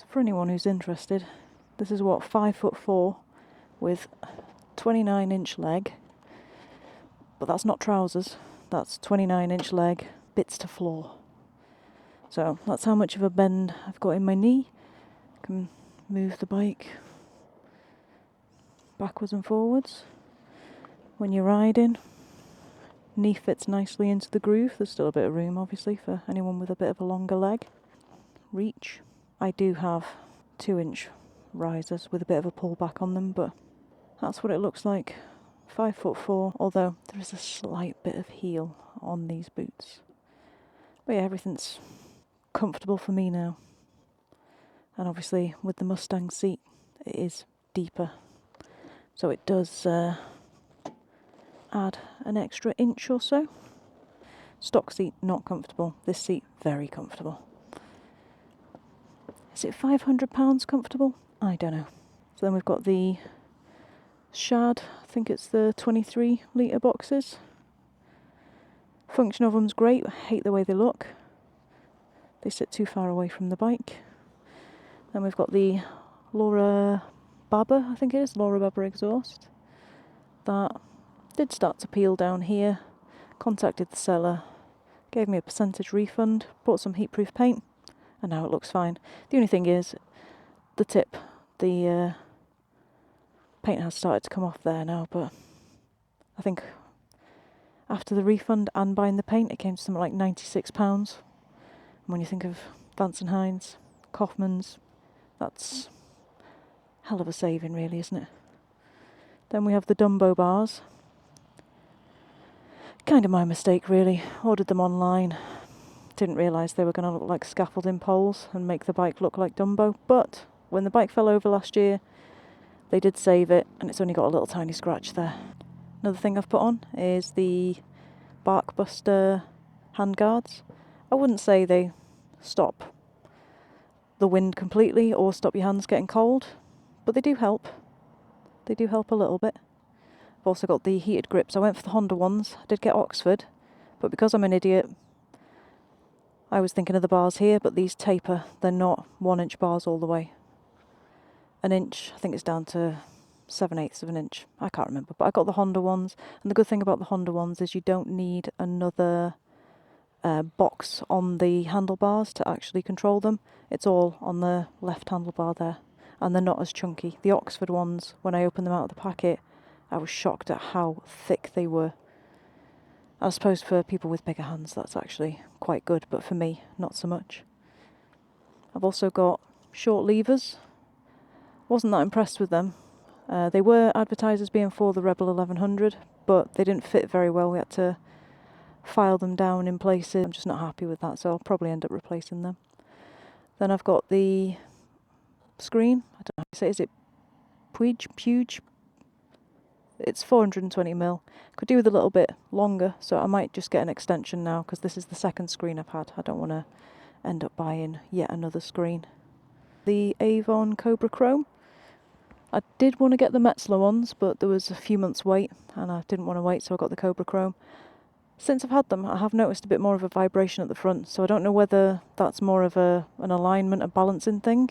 for anyone who's interested, this is what, 5'4" with 29-inch leg, but that's not trousers, that's 29-inch leg, bits to floor. So that's how much of a bend I've got in my knee. I can move the bike backwards and forwards when you're riding. Knee fits nicely into the groove. There's still a bit of room, obviously, for anyone with a bit of a longer leg. Reach. I do have 2-inch risers with a bit of a pull back on them, but that's what it looks like. 5'4", although there is a slight bit of heel on these boots. But yeah, everything's comfortable for me now. And obviously with the Mustang seat, it is deeper. So it does add an extra inch or so. Stock seat, not comfortable. This seat, very comfortable. Is it £500 comfortable? I don't know. So then we've got the Shad, I think it's the 23 litre boxes. Function of them's great, I hate the way they look. They sit too far away from the bike. Then we've got the Laura Baba, I think it is, Laura Baba exhaust. That did start to peel down here. Contacted the seller, gave me a percentage refund, bought some heatproof paint, and now it looks fine. The only thing is, the tip, the paint has started to come off there now, but I think after the refund and buying the paint, it came to something like £96. And when you think of Vance & Hines, Kaufman's, that's hell of a saving really, isn't it? Then we have the Dumbo bars. Kind of my mistake really. Ordered them online. Didn't realise they were going to look like scaffolding poles and make the bike look like Dumbo. But when the bike fell over last year, they did save it, and it's only got a little tiny scratch there. Another thing I've put on is the Barkbuster handguards. I wouldn't say they stop the wind completely or stop your hands getting cold, but they do help. They do help a little bit. I've also got the heated grips. I went for the Honda ones. I did get Oxford, but because I'm an idiot, I was thinking of the bars here, but these taper. They're not 1-inch bars all the way. An inch, I think it's down to 7/8 of an inch. I can't remember, but I got the Honda ones. And the good thing about the Honda ones is you don't need another box on the handlebars to actually control them. It's all on the left handlebar there, and they're not as chunky. The Oxford ones, when I opened them out of the packet, I was shocked at how thick they were. I suppose for people with bigger hands that's actually quite good, but for me, not so much. I've also got short levers. Wasn't that impressed with them. They were advertised as being for the Rebel 1100, but they didn't fit very well. We had to file them down in places. I'm just not happy with that, so I'll probably end up replacing them. Then I've got the screen. I don't know how to say, is it Puig? It's 420mm. Could do with a little bit longer, so I might just get an extension now, because this is the second screen I've had. I don't want to end up buying yet another screen. The Avon Cobra Chrome. I did want to get the Metzler ones, but there was a few months wait, and I didn't want to wait, so I got the Cobra Chrome. Since I've had them, I have noticed a bit more of a vibration at the front, so I don't know whether that's more of an alignment, a balancing thing.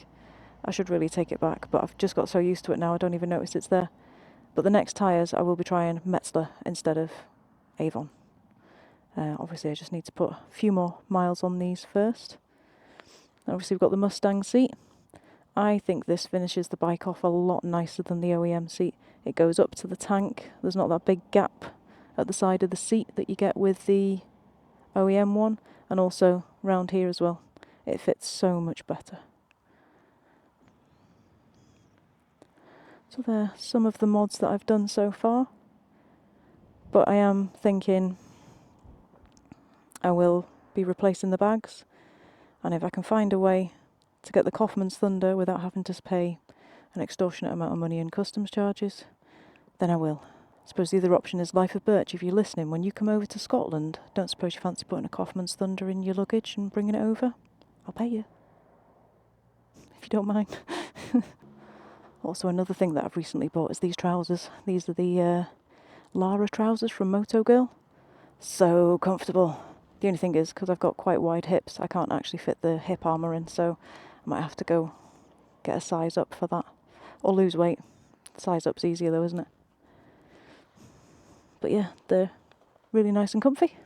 I should really take it back, but I've just got so used to it now, I don't even notice it's there. But the next tyres, I will be trying Metzler instead of Avon. Obviously, I just need to put a few more miles on these first. And obviously, we've got the Mustang seat. I think this finishes the bike off a lot nicer than the OEM seat. It goes up to the tank. There's not that big gap at the side of the seat that you get with the OEM one. And also round here as well. It fits so much better. So there are some of the mods that I've done so far. But I am thinking I will be replacing the bags. And if I can find a way to get the Kaufman's Thunder without having to pay an extortionate amount of money in customs charges, then I will. I suppose the other option is Life of Birch. If you're listening, when you come over to Scotland, don't suppose you fancy putting a Kaufman's Thunder in your luggage and bringing it over? I'll pay you, if you don't mind. Also, another thing that I've recently bought is these trousers. These are the Lara trousers from Motogirl. So comfortable. The only thing is, because I've got quite wide hips, I can't actually fit the hip armour in, so I might have to go get a size up for that. Or lose weight. Size up's easier though, isn't it? But yeah, they're really nice and comfy.